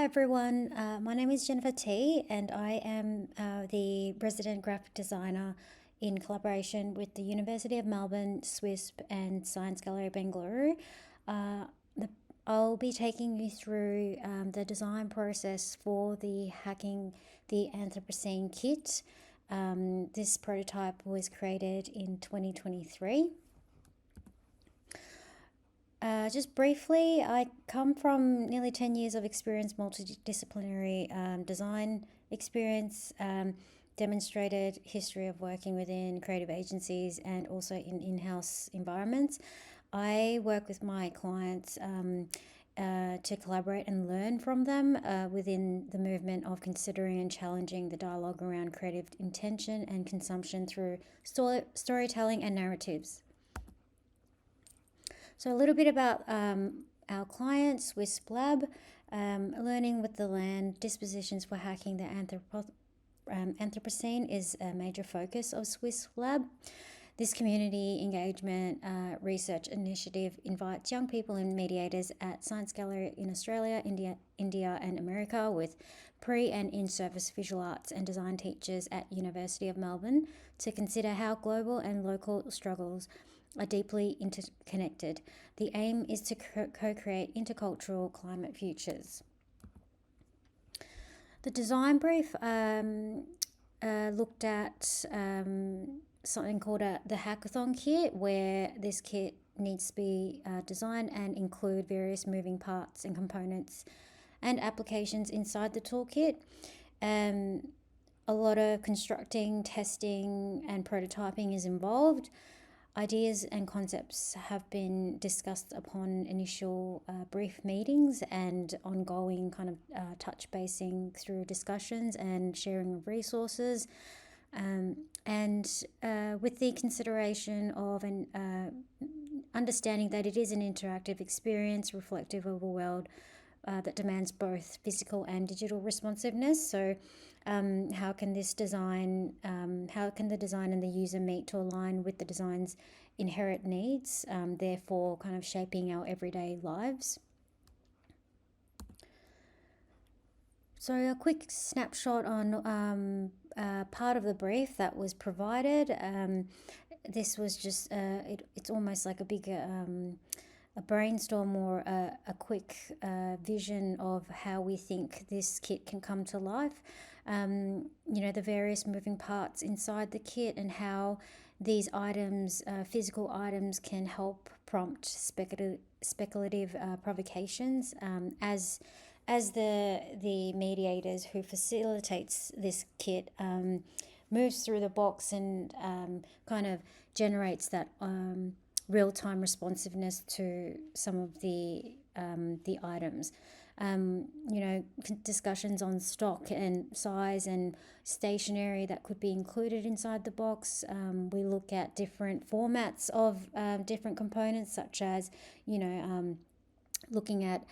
everyone. My name is Jennifer T, and I am the resident graphic designer in collaboration with the University of Melbourne, SWISP, and Science Gallery Bengaluru. Uh, the, I'll be taking you through the design process for the Hacking the Anthropocene kit. This prototype was created in 2023. Just briefly, I come from nearly 10 years of experience, multidisciplinary design experience, demonstrated history of working within creative agencies and also in in-house environments. I work with my clients to collaborate and learn from them within the movement of considering and challenging the dialogue around creative intention and consumption through storytelling and narratives. So a little bit about our clients, Wisp Lab, learning with the land, dispositions for hacking the Anthropocene is a major focus of Swiss Lab. This community engagement research initiative invites young people and mediators at Science Gallery in Australia, India and America with pre- and in-service visual arts and design teachers at University of Melbourne to consider how global and local struggles are deeply interconnected. The aim is to co-create intercultural climate futures. The design brief looked at something called the hackathon kit, where this kit needs to be designed and include various moving parts and components and applications inside the toolkit. A lot of constructing, testing and prototyping is involved. Ideas and concepts have been discussed upon initial brief meetings and ongoing kind of touch basing through discussions and sharing of resources. With the consideration of an understanding that it is an interactive experience reflective of a world that demands both physical and digital responsiveness. So how can the design and the user meet to align with the design's inherent needs, therefore kind of shaping our everyday lives? So a quick snapshot on part of the brief that was provided. This was just, it's almost like a big a brainstorm or a quick vision of how we think this kit can come to life. The various moving parts inside the kit and how these items, physical items, can help prompt speculative provocations as the mediators who facilitates this kit moves through the box and kind of generates that real-time responsiveness to some of the items. Discussions on stock and size and stationery that could be included inside the box. We look at different formats of different components, such as, looking at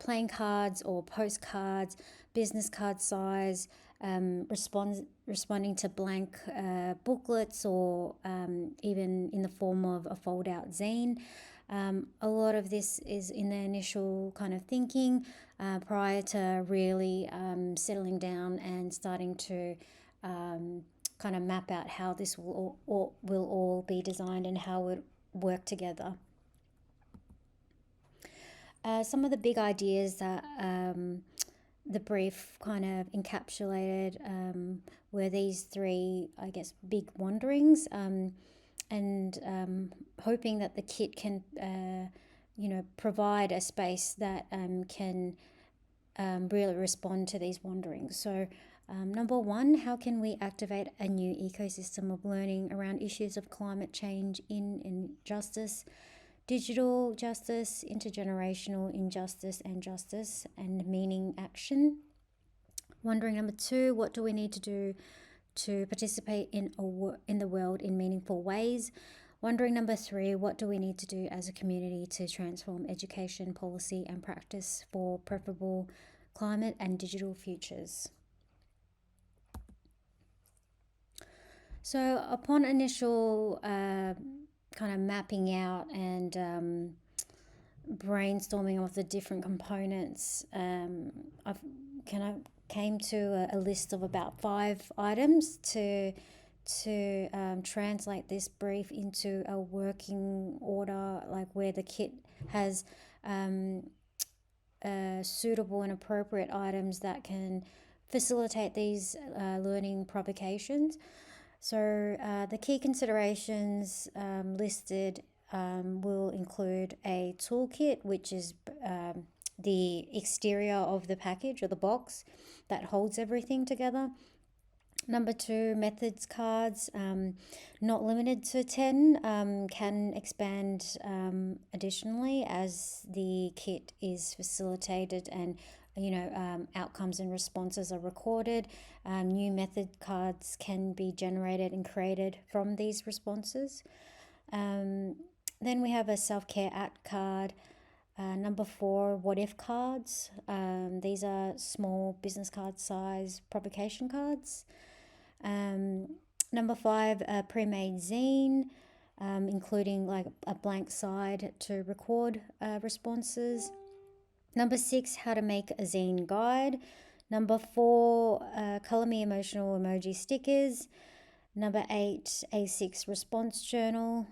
playing cards or postcards, business card size, responding to blank booklets, or even in the form of a fold-out zine. A lot of this is in the initial kind of thinking prior to really settling down and starting to kind of map out how this will all be designed and how it work together. Some of the big ideas that the brief kind of encapsulated were these three, I guess, big wanderings, and hoping that the kit can, provide a space that can really respond to these wanderings. So, number one, how can we activate a new ecosystem of learning around issues of climate change in injustice, digital justice, intergenerational injustice and justice, and meaning action? Wondering number two, what do we need to do to participate in the world in meaningful ways? Wondering number three, what do we need to do as a community to transform education, policy and practice for preferable climate and digital futures? So upon initial kind of mapping out and brainstorming of the different components, I've kind of came to a list of about 5 items to translate this brief into a working order, like where the kit has suitable and appropriate items that can facilitate these learning provocations. So the key considerations listed will include a toolkit, which is the exterior of the package or the box that holds everything together. Number 2, methods cards, not limited to 10, can expand additionally as the kit is facilitated and outcomes and responses are recorded. New method cards can be generated and created from these responses. Then we have a self-care act card. Number 4, what if cards. These are small business card size provocation cards. Number 5, a pre-made zine, including like a blank side to record responses. Number 6, how to make a zine guide. Number 4, color me emotional emoji stickers. Number 8, A6 response journal,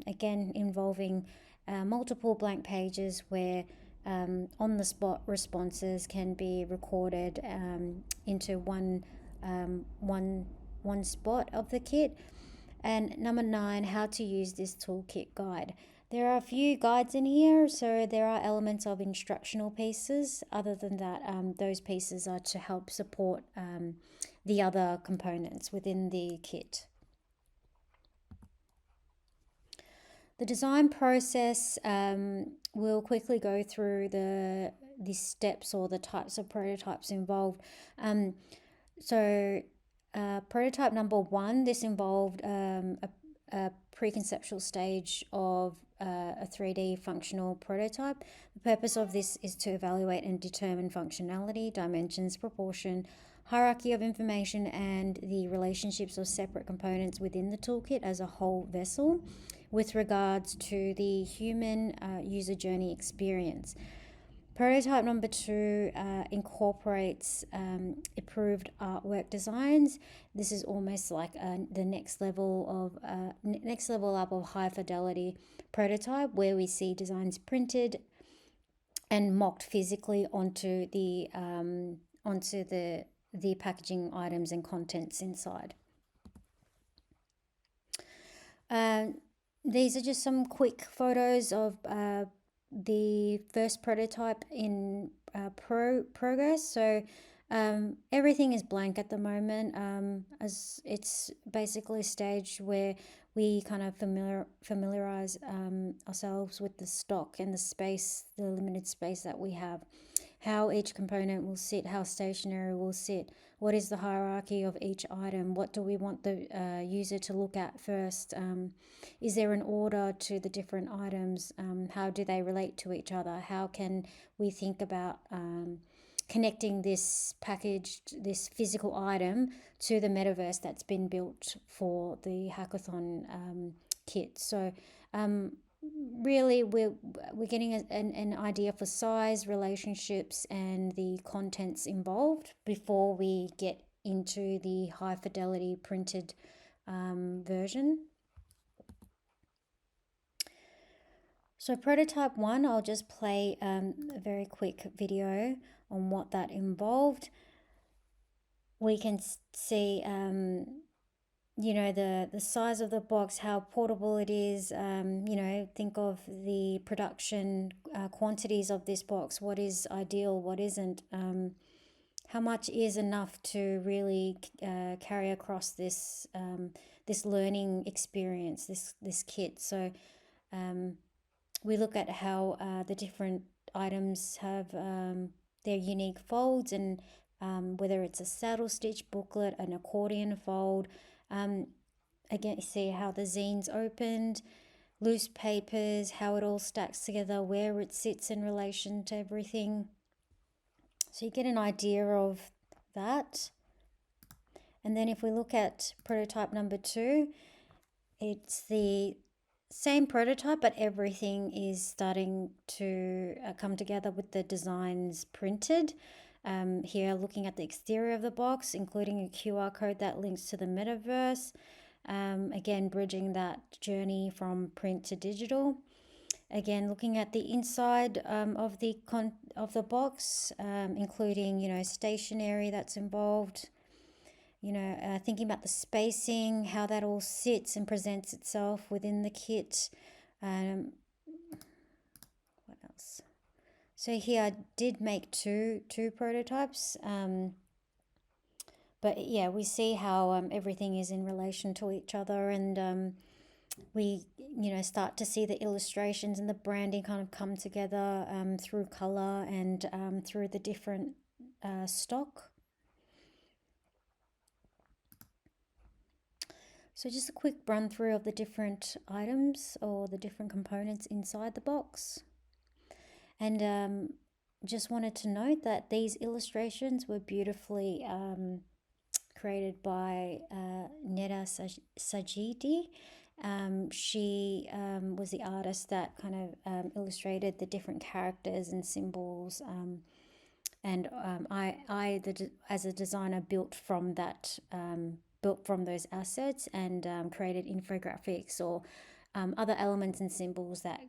again involving multiple blank pages where on the spot responses can be recorded into one spot of the kit. And number 9, how to use this toolkit guide. There are a few guides in here, so there are elements of instructional pieces. Other than that, those pieces are to help support the other components within the kit. The design process, we'll quickly go through the steps or the types of prototypes involved. Prototype number 1, this involved a preconceptual stage of a 3D functional prototype. The purpose of this is to evaluate and determine functionality, dimensions, proportion, hierarchy of information, and the relationships of separate components within the toolkit as a whole vessel with regards to the human user journey experience. Prototype number 2 incorporates approved artwork designs. This is almost like the next level up of high fidelity prototype, where we see designs printed and mocked physically onto the packaging items and contents inside. These are just some quick photos of the first prototype in progress. So everything is blank at the moment, as it's basically a stage where we kind of familiarize ourselves with the stock and the space, the limited space that we have, how each component will sit, how stationary will sit, what is the hierarchy of each item, what do we want the user to look at first, is there an order to the different items, how do they relate to each other, how can we think about connecting this physical item to the metaverse that's been built for the hackathon kit. So really we're getting an idea for size, relationships, and the contents involved before we get into the high fidelity printed version. So prototype 1, I'll just play a very quick video on what that involved. We can see the size of the box, how portable it is, think of the production quantities of this box, what is ideal, what isn't, how much is enough to really carry across this learning experience, this kit. So we look at how the different items have their unique folds, and whether it's a saddle stitch booklet, an accordion fold. Again, you see how the zine's opened, loose papers, how it all stacks together, where it sits in relation to everything. So you get an idea of that. And then if we look at prototype number 2, it's the same prototype, but everything is starting to come together with the designs printed. Here, looking at the exterior of the box, including a QR code that links to the metaverse. Again, bridging that journey from print to digital. Again, looking at the inside of the box, including stationery that's involved. Thinking about the spacing, how that all sits and presents itself within the kit. What else? So here I did make two prototypes, but yeah, we see how everything is in relation to each other, and we start to see the illustrations and the branding kind of come together through color and through the different stock. So just a quick run through of the different items or the different components inside the box. And just wanted to note that these illustrations were beautifully created by Neda Sajidi. She was the artist that kind of illustrated the different characters and symbols. As a designer, built from those assets and created infographics or other elements and symbols that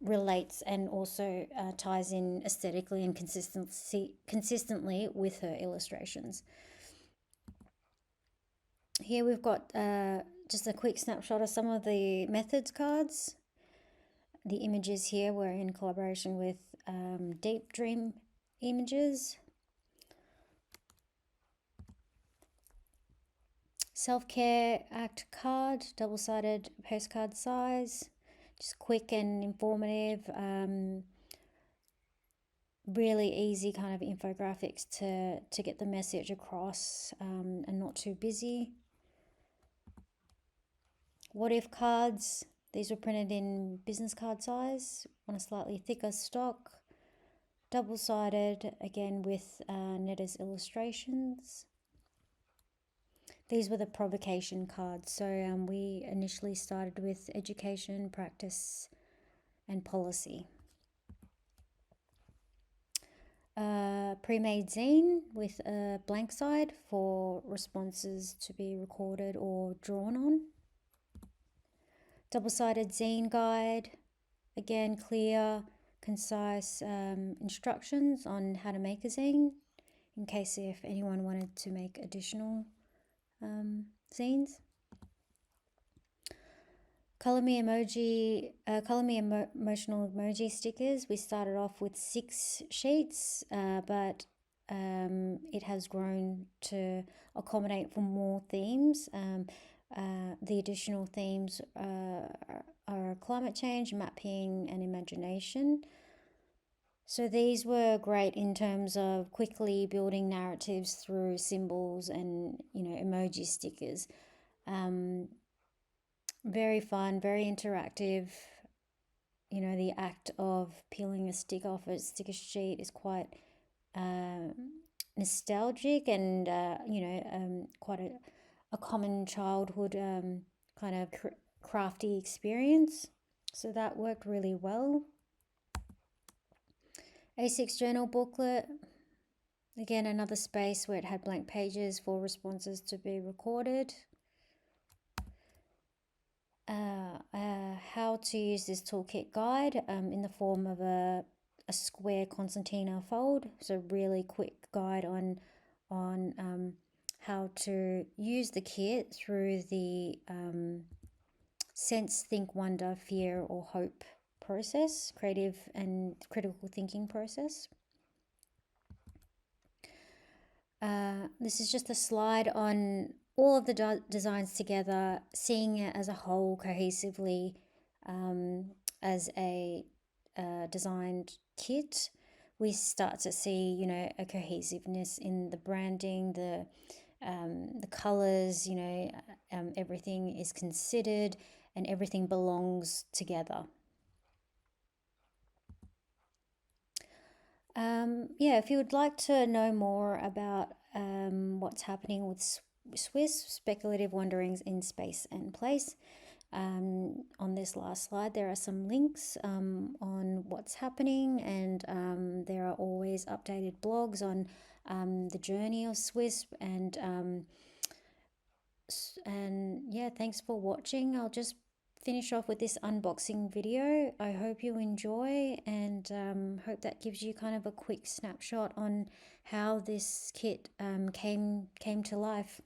relates and also ties in aesthetically and consistently with her illustrations. Here we've got just a quick snapshot of some of the methods cards. The images here were in collaboration with Deep Dream Images. Self-Care Act card, double-sided postcard size, just quick and informative, really easy kind of infographics to get the message across, and not too busy. What if cards, these were printed in business card size on a slightly thicker stock, double-sided, again with Netta's illustrations. These were the provocation cards. So we initially started with education, practice, and policy. Pre-made zine with a blank side for responses to be recorded or drawn on. Double-sided zine guide. Again, clear, concise instructions on how to make a zine in case if anyone wanted to make additional zines. Color me emotional emoji stickers. We started off with 6 sheets, but it has grown to accommodate for more themes. The additional themes are climate change, mapping, and imagination. So these were great in terms of quickly building narratives through symbols and emoji stickers. Very fun, very interactive. The act of peeling a stick off a sticker sheet is quite nostalgic and quite a common childhood kind of crafty experience. So that worked really well. A6 journal booklet. Again, another space where it had blank pages for responses to be recorded. How to use this toolkit guide in the form of a square concertina fold. So really quick guide on how to use the kit through the sense, think, wonder, fear, or hope process, creative and critical thinking process. This is just a slide on all of the designs together, seeing it as a whole cohesively as a designed kit. We start to see, a cohesiveness in the branding, the colors, everything is considered and everything belongs together. If you would like to know more about what's happening with Swiss Speculative Wanderings in Space and Place, On this last slide, there are some links on what's happening, and there are always updated blogs on the journey of SWISP. And yeah, thanks for watching. I'll just finish off with this unboxing video. I hope you enjoy, and hope that gives you kind of a quick snapshot on how this kit came to life.